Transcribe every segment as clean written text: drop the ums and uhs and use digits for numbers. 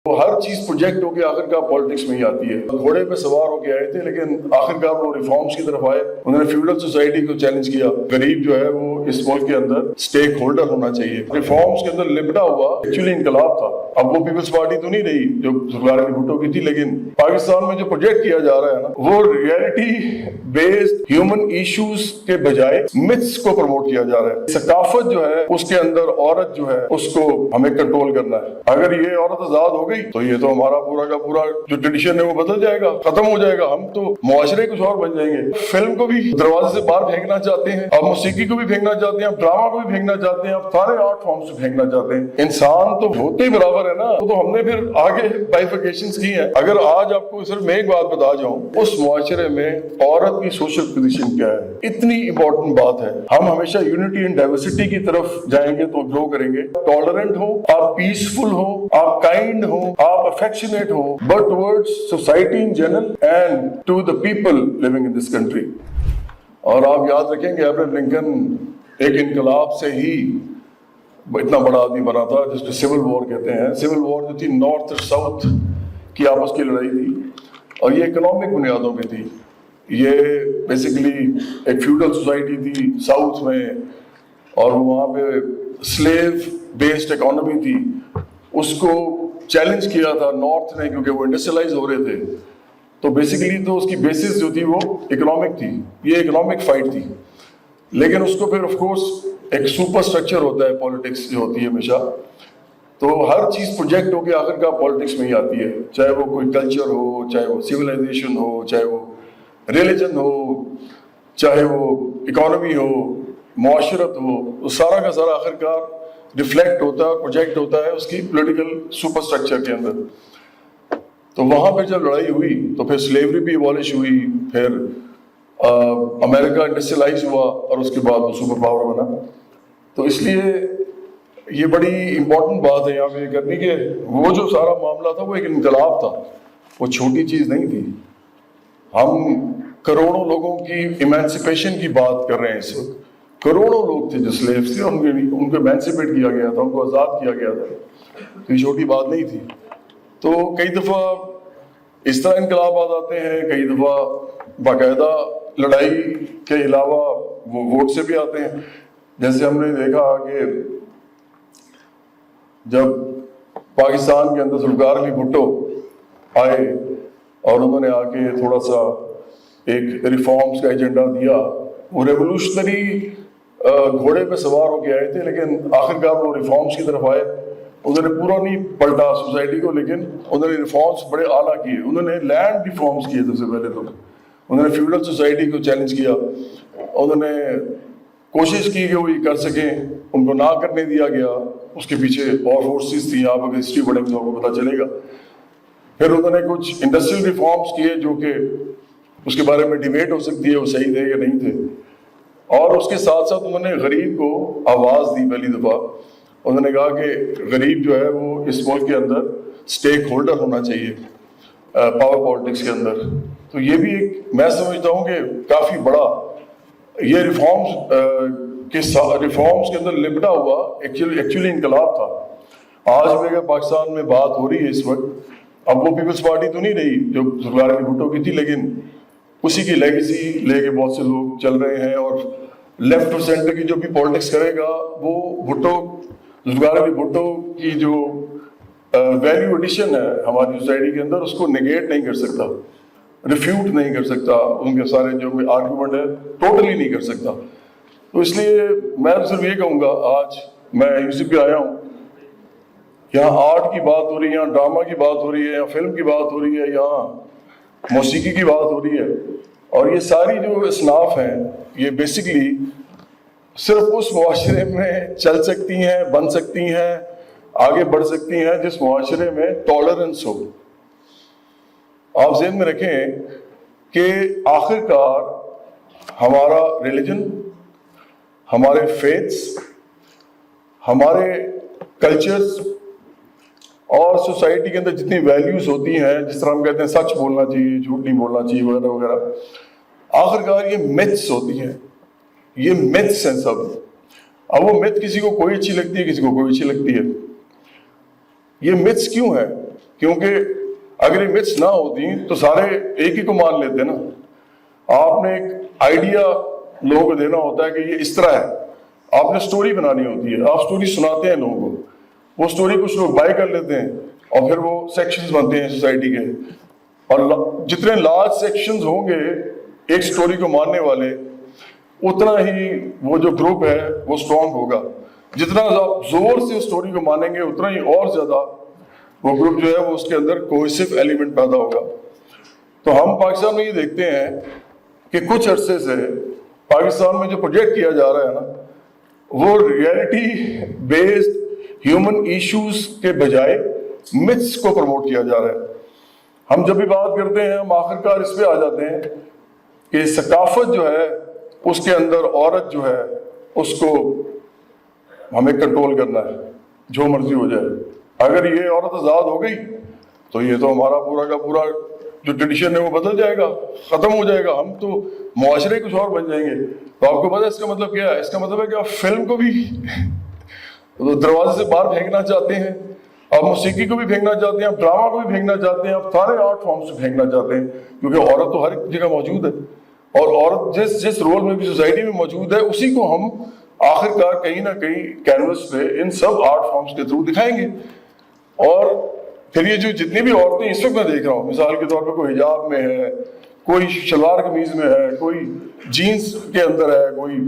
وہ ہر چیز پروجیکٹ ہو کے آخرکار پالیٹکس میں ہی آتی ہے. گھوڑے پہ سوار ہو کے آئے تھے لیکن آخرکار وہ ریفارمز کی طرف آئے. انہوں نے فیوڈل سوسائٹی کو چیلنج کیا. غریب جو ہے وہ اس ملک کے اندر اسٹیک ہولڈر ہونا چاہیے. ریفارمز کے اندر لپٹا ہوا ایکچولی انقلاب تھا. اب وہ پیپلز پارٹی تو نہیں رہی جو ذوالفقار علی بھٹو کی تھی، لیکن پاکستان میں جو پروجیکٹ کیا جا رہا ہے نا، وہ ریئلٹی بیسڈ ہیومن ایشوز کے بجائے متس کو پروموٹ کیا جا رہا ہے. ثقافت جو ہے اس کے اندر عورت جو ہے اس کو ہمیں کنٹرول کرنا ہے. اگر یہ عورت آزاد ہو گئی تو یہ تو ہمارا پورا کا پورا جو ٹریڈیشن ہے وہ بدل جائے گا، ختم ہو جائے گا. ہم تو معاشرے کچھ اور بن جائیں گے. فلم کو بھی دروازے سے باہر پھینکنا چاہتے ہیں، اب موسیقی کو بھی پھینکنا چاہتے ہیں، اب ڈرامہ کو بھی پھینکنا چاہتے ہیں، اب سارے آرٹ فارمز کو پھینکنا چاہتے ہیں. انسان تو ہوتے ہی برابر ہے نا. تو ہم نے پھر آگے بائیفرکیشنز کی ہیں. اگر آج آپ کو صرف میں ایک بات بتا جاؤں، اس معاشرے میں عورت کی سوشل پوزیشن کیا ہے، اتنی امپورٹنٹ بات ہے. ہم ہمیشہ یونٹی اینڈ ڈائیورسٹی کی طرف جائیں گے تو گرو کریں گے. ٹالرنٹ ہو آپ، پیسفل ہو آپ، کائنڈ ہو آپ، افیکشنیٹ ہو، but towards society in general and to the people living in this country. اور آپ یاد رکھیں کہ ابراہم لنکن ایک انقلاب سے ہی اتنا بڑا آدمی بنا تھا جس کو سول وار کہتے ہیں. سول وار جو تھی نارتھ اور ساؤتھ کی آپس کی لڑائی تھی، اور یہ اکنامک بنیادوں پہ تھی. یہ بیسیکلی ایک فیوڈل سوسائٹی تھی ساؤتھ میں، اور وہاں پہ سلیو بیسڈ اکانومی تھی. اس کو چیلنج کیا تھا نارتھ نے کیونکہ وہ انڈسٹریلائز ہو رہے تھے. تو بیسیکلی تو اس کی بیسس جو تھی وہ اکنامک تھی. یہ اکنامک فائٹ تھی. لیکن اس کو پھر آف کورس ایک سپر سٹرکچر ہوتا ہے پالیٹکس جو ہوتی ہے ہمیشہ. تو ہر چیز پروجیکٹ ہو کے آخرکار پالیٹکس میں ہی آتی ہے، چاہے وہ کوئی کلچر ہو، چاہے وہ سویلائزیشن ہو، چاہے وہ ریلیجن ہو، چاہے وہ اکانومی ہو، معاشرت ہو. وہ سارا کا سارا آخرکار ریفلیکٹ ہوتا ہے، پروجیکٹ ہوتا ہے اس کی پولیٹیکل سپر سٹرکچر کے اندر. تو وہاں پہ جب لڑائی ہوئی تو پھر سلیوری بھی ایبالش ہوئی، پھر امریکہ انڈسٹریلائز ہوا، اور اس کے بعد وہ سپر پاور بنا. تو اس لیے یہ بڑی امپورٹنٹ بات ہے یہاں پہ کرنی کہ وہ جو سارا معاملہ تھا وہ ایک انقلاب تھا، وہ چھوٹی چیز نہیں تھی. ہم کروڑوں لوگوں کی ایمانسپیشن کی بات کر رہے ہیں اس وقت. کروڑوں لوگ تھے جو سلیوز تھے، ان کو ایمانسپیٹ کیا گیا تھا، ان کو آزاد کیا گیا تھا. تو یہ چھوٹی بات نہیں تھی. تو کئی دفعہ اس طرح انقلابات آتے ہیں، کئی دفعہ باقاعدہ لڑائی کے علاوہ وہ ووٹ سے بھی آتے ہیں. جیسے ہم نے دیکھا کہ جب پاکستان کے اندر ذوالفقار علی بھٹو آئے اور انہوں نے آ کے تھوڑا سا ایک ریفارمز کا ایجنڈا دیا. وہ ریولوشنری گھوڑے پہ سوار ہو کے آئے تھے، لیکن آخرکار وہ ریفارمز کی طرف آئے. انہوں نے پورا نہیں پلٹا سوسائٹی کو، لیکن انہوں نے ریفارمز بڑے اعلیٰ کیے. انہوں نے لینڈ ریفارمز کیے سب سے پہلے. تو انہوں نے فیوڈل سوسائٹی کو چیلنج کیا. انہوں نے کوشش کی کہ وہ یہ کر سکیں، ان کو نہ کرنے دیا گیا. اس کے پیچھے اور فورسز تھیں، آپ اگر ہسٹری پڑھیں تو آپ کو پتہ چلے گا. پھر انہوں نے کچھ انڈسٹریل ریفارمز کیے جو کہ اس کے بارے میں ڈیبیٹ ہو سکتی ہے وہ صحیح تھے یا نہیں تھے. اور اس کے ساتھ ساتھ انہوں نے غریب کو آواز دی. پہلی دفعہ انہوں نے کہا کہ غریب جو ہے وہ اس ملک کے اندر اسٹیک ہولڈر ہونا چاہیے پاور پالیٹکس کے اندر. تو یہ بھی ایک میں سمجھتا ہوں کہ کافی بڑا یہ ریفارمز کے اندر لپٹا ہوا ایکچولی انقلاب تھا. آج بھی اگر پاکستان میں بات ہو رہی ہے اس وقت، اب وہ پیپلز پارٹی تو نہیں رہی جو ذوالفقار علی بھٹو کی تھی، لیکن اسی کی لیگیسی لے کے بہت سے لوگ چل رہے ہیں. اور لیفٹ اور سینٹر کی جو بھی پالیٹکس کرے گا وہ ذوالفقار علی بھٹو کی جو ویلیو ایڈیشن ہے ہماری سوسائٹی کے اندر اس کو نگیٹ نہیں کر سکتا، ریفیوٹ نہیں کر سکتا. ان کے سارے جو آرگومنٹ ہے ٹوٹلی نہیں کر سکتا. تو اس لیے میں صرف یہ کہوں گا، آج میں یوسی پہ آیا ہوں، یہاں آرٹ کی بات ہو رہی ہے، یہاں ڈرامہ کی بات ہو رہی ہے، یہاں فلم کی بات ہو رہی ہے، یہاں موسیقی کی بات ہو رہی ہے. اور یہ ساری جو اصناف ہیں یہ بیسکلی صرف اس معاشرے میں چل سکتی ہیں، بن سکتی ہیں، آگے بڑھ سکتی ہیں جس معاشرے میں ٹالرنس ہو. آپ ذہن میں رکھیں کہ آخرکار ہمارا ریلیجن، ہمارے فیتھس، ہمارے کلچرز اور سوسائٹی کے اندر جتنی ویلیوز ہوتی ہیں، جس طرح ہم کہتے ہیں سچ بولنا چاہیے، جھوٹ نہیں بولنا چاہیے وغیرہ وغیرہ، آخرکار یہ میتھس ہوتی ہیں. یہ میتھس ہیں سب. اب وہ میتھ کسی کو کوئی اچھی لگتی ہے، کسی کو کوئی اچھی لگتی ہے. یہ میتھس کیوں ہے کیونکہ اگر یہ متس نہ ہوتی تو سارے ایک ہی کو مان لیتے نا. آپ نے ایک آئیڈیا لوگوں کو دینا ہوتا ہے کہ یہ اس طرح ہے, آپ نے سٹوری بنانی ہوتی ہے, آپ سٹوری سناتے ہیں لوگوں کو, وہ سٹوری کچھ لوگ بائی کر لیتے ہیں اور پھر وہ سیکشنز بنتے ہیں سوسائٹی کے, اور جتنے لارج سیکشنز ہوں گے ایک سٹوری کو ماننے والے, اتنا ہی وہ جو گروپ ہے وہ اسٹرانگ ہوگا. جتنا زور سے اس سٹوری کو مانیں گے اتنا ہی اور زیادہ وہ گروپ جو ہے وہ اس کے اندر کوہیسو ایلیمنٹ پیدا ہوگا. تو ہم پاکستان میں یہ دیکھتے ہیں کہ کچھ عرصے سے پاکستان میں جو پروجیکٹ کیا جا رہا ہے نا, وہ ریئلٹی بیسڈ ہیومن ایشوز کے بجائے متس کو پروموٹ کیا جا رہا ہے. ہم جب بھی بات کرتے ہیں ہم آخرکار اس پہ آ جاتے ہیں کہ ثقافت جو ہے اس کے اندر عورت جو ہے اس کو ہمیں کنٹرول کرنا ہے, جو مرضی ہو جائے. اگر یہ عورت آزاد ہو گئی تو یہ تو ہمارا پورا کا پورا جو ٹریڈیشن ہے وہ بدل جائے گا, ختم ہو جائے گا, ہم تو معاشرے کچھ اور بن جائیں گے. تو آپ کو پتا ہے اس کا مطلب کیا ہے؟ اس کا مطلب ہے کہ آپ فلم کو بھی دروازے سے باہر پھینکنا چاہتے ہیں, آپ موسیقی کو بھی پھینکنا چاہتے ہیں, آپ ڈرامہ کو بھی پھینکنا چاہتے ہیں, آپ سارے آرٹ فارمس کو پھینکنا چاہتے ہیں, کیونکہ عورت تو ہر ایک جگہ موجود ہے, اور عورت جس رول میں بھی سوسائٹی میں موجود ہے اسی کو ہم آخرکار کہیں نہ کہیں کینوس پہ ان سب آرٹ فارمس کے تھرو دکھائیں گے. اور پھر یہ جو جتنی بھی عورتیں اس وقت میں دیکھ رہا ہوں, مثال کے طور پہ کوئی حجاب میں ہے, کوئی شلوار قمیض میں ہے, کوئی جینس کے اندر ہے, کوئی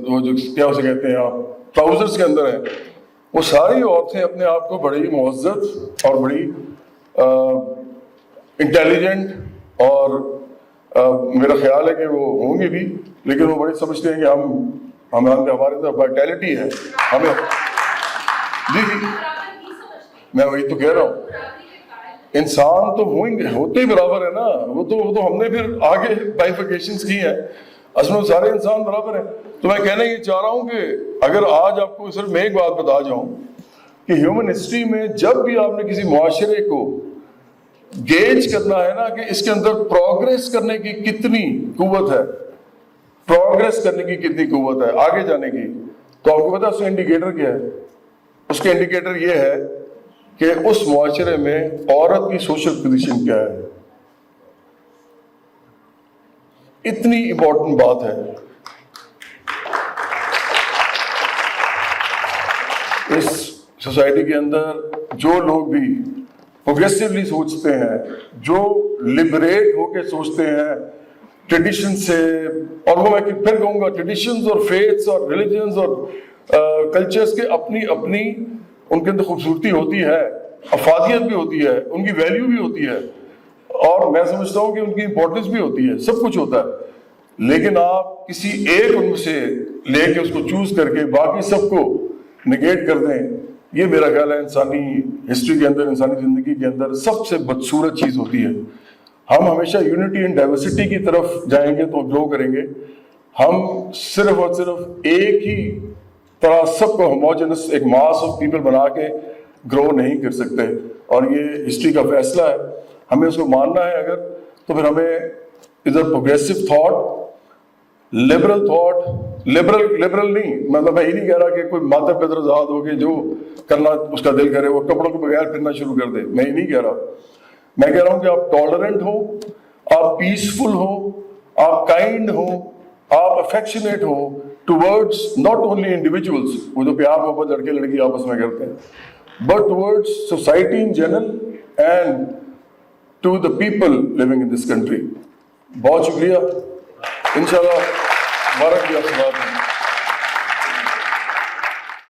وہ جو کیا اسے کہتے ہیں آپ ٹراؤزرس کے اندر ہے, وہ ساری عورتیں اپنے آپ کو بڑی معزز اور بڑی انٹیلیجنٹ اور میرا خیال ہے کہ وہ ہوں گی بھی, لیکن وہ بڑے سمجھتے ہیں کہ ہمارے طرف وائٹیلٹی ہے ہمیں. جی میں وہی تو کہہ رہا ہوں, انسان تو ہوتے ہی برابر ہے نا, وہ تو ہم نے پھر آگے بائیفیکیشنز کی ہیں, اصل میں سارے انسان برابر ہیں. تو میں کہنا یہ چاہ رہا ہوں کہ اگر آج آپ کو صرف میں ایک بات بتا جاؤں کہ ہیومن ہسٹری میں جب بھی آپ نے کسی معاشرے کو گیج کرنا ہے نا کہ اس کے اندر پروگریس کرنے کی کتنی قوت ہے, پروگریس کرنے کی کتنی قوت ہے, آگے جانے کی, تو آپ کو پتا ہے اس کا انڈیکیٹر کیا ہے؟ اس کا انڈیکیٹر یہ ہے کہ اس معاشرے میں عورت کی سوشل پوزیشن کیا ہے. اتنی امپورٹنٹ بات ہے. اس سوسائٹی کے اندر جو لوگ بھی پروگریسولی سوچتے ہیں, جو لبریٹ ہو کے سوچتے ہیں ٹریڈیشن سے, اور وہ میں پھر کہوں گا ٹریڈیشنز اور فیتھس اور ریلیجنز اور کلچرز کے اپنی ان کے اندر خوبصورتی ہوتی ہے, افادیت بھی ہوتی ہے, ان کی ویلیو بھی ہوتی ہے, اور میں سمجھتا ہوں کہ ان کی امپورٹنس بھی ہوتی ہے, سب کچھ ہوتا ہے. لیکن آپ کسی ایک ان میں سے لے کے اس کو چوز کر کے باقی سب کو نگیٹ کر دیں, یہ میرا خیال ہے انسانی ہسٹری کے اندر, انسانی زندگی کے اندر سب سے بدصورت چیز ہوتی ہے. ہم ہمیشہ یونٹی اینڈ ڈائیورسٹی کی طرف جائیں گے تو گرو کریں گے. ہم صرف اور صرف ایک ہی طرح سب کو ہوموجنس ایک ماس آف پیپل بنا کے گرو نہیں کر سکتے, اور یہ ہسٹری کا فیصلہ ہے, ہمیں اس کو ماننا ہے. اگر تو پھر ہمیں ادھر progressive thought, liberal thought, liberal نہیں, مطلب میں یہ نہیں کہہ رہا کہ کوئی مادہ پیدر آزاد ہو کے جو کرنا اس کا دل کرے وہ کپڑوں کے بغیر پھرنا شروع کر دے, میں یہ نہیں کہہ رہا. میں کہہ رہا ہوں کہ آپ ٹالرنٹ ہو, آپ پیسفل ہو, آپ کائنڈ ہو, آپ affectionate who towards not only individuals, وہ جو پیار محبت لڑکے لڑکی آپس میں کرتے ہیں, but towards society in general and to the people living in this country. بہت شکریہ, انشاءاللہ مبارک بھی آپ سے بات ہے.